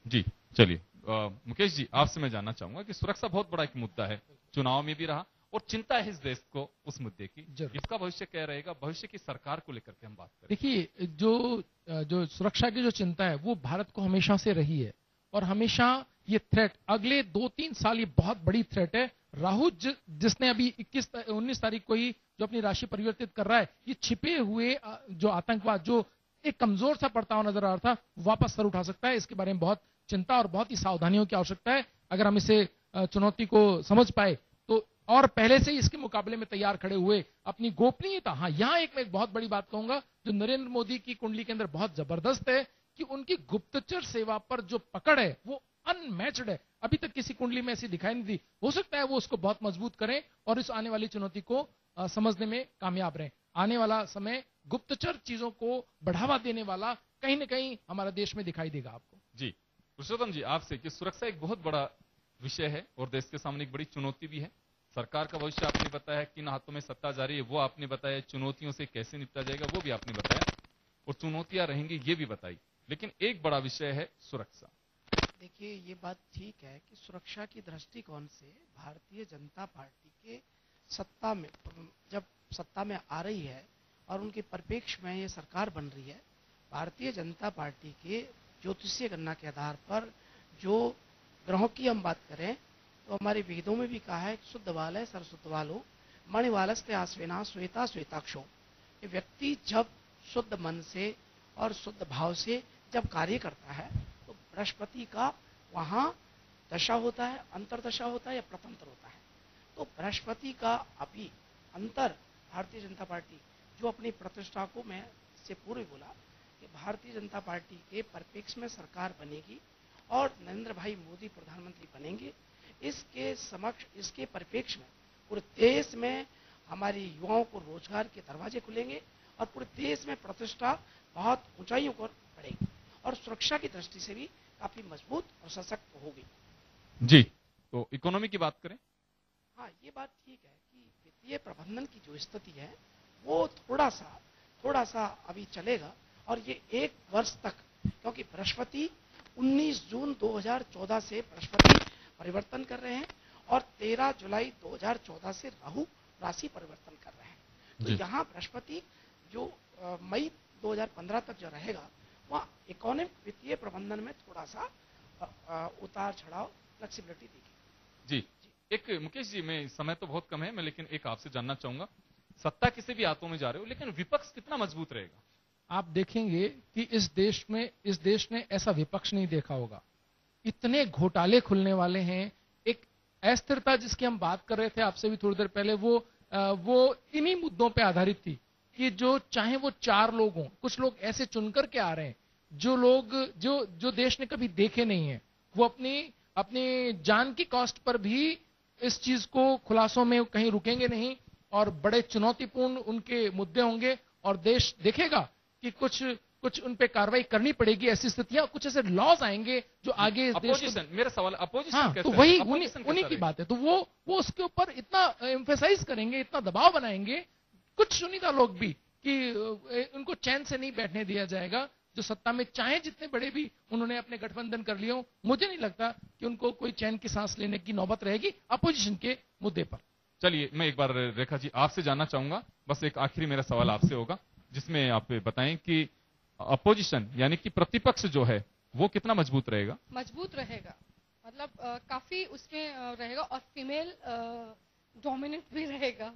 जी चलिए, मुकेश जी आपसे मैं जानना चाहूंगा कि सुरक्षा बहुत बड़ा एक मुद्दा है, चुनाव में भी रहा और चिंता है इस देश को उस मुद्दे की। इसका भविष्य क्या रहेगा, भविष्य की सरकार को लेकर के हम बात करें। देखिए, जो सुरक्षा की जो चिंता है वो भारत को हमेशा से रही है और हमेशा ये थ्रेट, अगले 2-3 साल ये बहुत बड़ी थ्रेट है। राहुल जिसने अभी 19 तारीख को ही जो अपनी राशि परिवर्तित कर रहा है, ये छिपे हुए जो आतंकवाद जो एक कमजोर सा पड़ता हुआ नजर आ रहा था, वापस सर उठा सकता है। इसके बारे में बहुत चिंता और बहुत ही सावधानियों की आवश्यकता है। अगर हम इसे चुनौती को समझ पाए तो, और पहले से ही इसके मुकाबले में तैयार खड़े हुए, अपनी गोपनीयता, हाँ यहाँ मैं एक बहुत बड़ी बात कहूंगा जो नरेंद्र मोदी की कुंडली के अंदर बहुत जबरदस्त है कि उनकी गुप्तचर सेवा पर जो पकड़ है वो अनमैच्ड है। अभी तक किसी कुंडली में ऐसी दिखाई नहीं दी। हो सकता है वो उसको बहुत मजबूत करें और इस आने वाली चुनौती को समझने में कामयाब रहें। आने वाला समय गुप्तचर चीजों को बढ़ावा देने वाला कहीं ना कहीं हमारे देश में दिखाई देगा आपको। जी पुरुषोत्तम जी, आपसे कि सुरक्षा एक बहुत बड़ा विषय है और देश के सामने एक बड़ी चुनौती भी है। सरकार का भविष्य आपने बताया, किन हाथों में सत्ता जा रही है वो आपने बताया, चुनौतियों से कैसे निपटा जाएगा वो भी आपने बताया और चुनौतियां रहेंगी ये भी बताई, लेकिन एक बड़ा विषय है सुरक्षा। देखिए, ये बात ठीक है कि सुरक्षा की दृष्टिकोण से भारतीय जनता पार्टी के सत्ता में, जब सत्ता में आ रही है और उनके परिप्रेक्ष्य में ये सरकार बन रही है, भारतीय जनता पार्टी के ज्योतिषीय गणना के आधार पर जो ग्रहों की हम बात करें तो हमारे वेदों में भी कहा है शुद्ध वाल है सरस्वत वालो मणिवालस्ते आश्विना श्वेता श्वेताक्षो। ये व्यक्ति जब शुद्ध मन से और शुद्ध भाव से जब कार्य करता है तो बृहस्पति का वहां दशा होता है, अंतरदशा होता है या प्रतंत्र होता है। तो बृहस्पति का अभी अंतर भारतीय जनता पार्टी जो अपनी प्रतिष्ठा को, मैं इससे पूर्व बोला कि भारतीय जनता पार्टी के परिप्रेक्ष्य में सरकार बनेगी और नरेंद्र भाई मोदी प्रधानमंत्री बनेंगे, इसके समक्ष, इसके परिप्रेक्ष्य में पूरे देश में हमारे युवाओं को रोजगार के दरवाजे खुलेंगे और पूरे देश में प्रतिष्ठा बहुत ऊंचाइयों पर बढ़ेगी और सुरक्षा की दृष्टि से भी काफी मजबूत और सशक्त होगी। जी, तो इकोनॉमी की बात करें। हाँ, ये बात ठीक है कि वित्तीय प्रबंधन की जो स्थिति है वो थोड़ा सा अभी चलेगा और ये 1 वर्ष तक, क्योंकि बृहस्पति 19 जून 2014 से बृहस्पति परिवर्तन कर रहे हैं और 13 जुलाई 2014 से राहु राशि परिवर्तन कर रहे हैं। तो यहाँ बृहस्पति जो मई 2015 तक जो रहेगा वहाँ इकोनॉमिक वित्तीय प्रबंधन में थोड़ा सा उतार चढ़ाव, फ्लेक्सिबिलिटी देगी। जी, एक मुकेश जी, मैं समय तो बहुत कम है, मैं लेकिन एक आपसे जानना चाहूंगा, सत्ता किसी भी हाथों में जा रहे हो लेकिन विपक्ष कितना मजबूत रहेगा? आप देखेंगे कि इस देश ने ऐसा विपक्ष नहीं देखा होगा। इतने घोटाले खुलने वाले हैं। एक अस्थिरता जिसकी हम बात कर रहे थे आपसे भी थोड़ी देर पहले, वो इन्हीं मुद्दों पे आधारित थी कि जो चाहे वो 4 लोग हों, कुछ लोग ऐसे चुनकर के आ रहे हैं जो लोग जो देश ने कभी देखे नहीं है, वो अपनी जान की कॉस्ट पर भी इस चीज को खुलासों में कहीं रुकेंगे नहीं और बड़े चुनौतीपूर्ण उनके मुद्दे होंगे और देश देखेगा कि कुछ उन पे कार्रवाई करनी पड़ेगी। ऐसी स्थितियां, कुछ ऐसे लॉज आएंगे जो आगे इस देश को, मेरा सवाल अपोजिशन, हाँ, तो वही उन्हीं की बात है। तो वो उसके ऊपर इतना एम्फेसाइज करेंगे, इतना दबाव बनाएंगे कुछ चुनिंदा लोग भी कि उनको चैन से नहीं बैठने दिया जाएगा। जो सत्ता में चाहे जितने बड़े भी उन्होंने अपने गठबंधन कर लिए हो, मुझे नहीं लगता कि उनको कोई चैन की सांस लेने की नौबत रहेगी अपोजिशन के मुद्दे पर। चलिए, मैं एक बार रेखा जी आपसे जानना चाहूंगा, बस एक आखिरी मेरा सवाल आपसे होगा जिसमें आप बताएं कि अपोजिशन यानी कि प्रतिपक्ष जो है वो कितना मजबूत रहेगा? मजबूत रहेगा, मतलब काफी उसमें रहेगा और फीमेल डोमिनेंट भी रहेगा,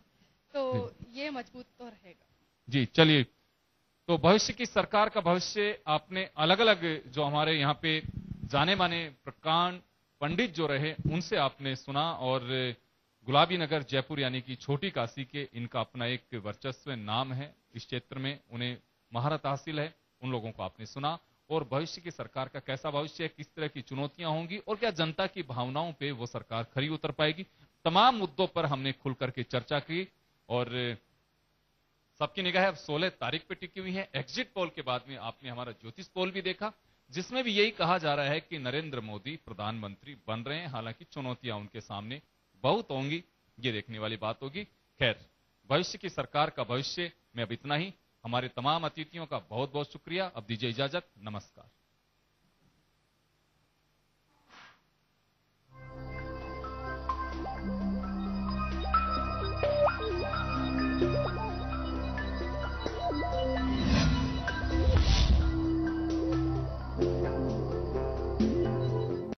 तो ये मजबूत तो रहेगा। जी चलिए, तो भविष्य की सरकार का भविष्य आपने अलग अलग जो हमारे यहाँ पे जाने माने प्रकांड पंडित जो रहे उनसे आपने सुना और गुलाबी नगर जयपुर यानी कि छोटी काशी के इनका अपना एक वर्चस्व नाम है, इस क्षेत्र में उन्हें महारत हासिल है, उन लोगों को आपने सुना और भविष्य की सरकार का कैसा भविष्य है, किस तरह की चुनौतियां होंगी और क्या जनता की भावनाओं पे वो सरकार खरी उतर पाएगी, तमाम मुद्दों पर हमने खुल करके चर्चा की और सबकी निगाह अब 16 तारीख पे टिकी हुई है। एग्जिट पोल के बाद में आपने हमारा ज्योतिष पोल भी देखा जिसमें भी यही कहा जा रहा है कि नरेंद्र मोदी प्रधानमंत्री बन रहे हैं, हालांकि चुनौतियां उनके सामने बहुत होंगी, ये देखने वाली बात होगी। खैर, भविष्य की सरकार का भविष्य में अब इतना ही। हमारे तमाम अतिथियों का बहुत बहुत शुक्रिया। अब दीजिए इजाजत, नमस्कार।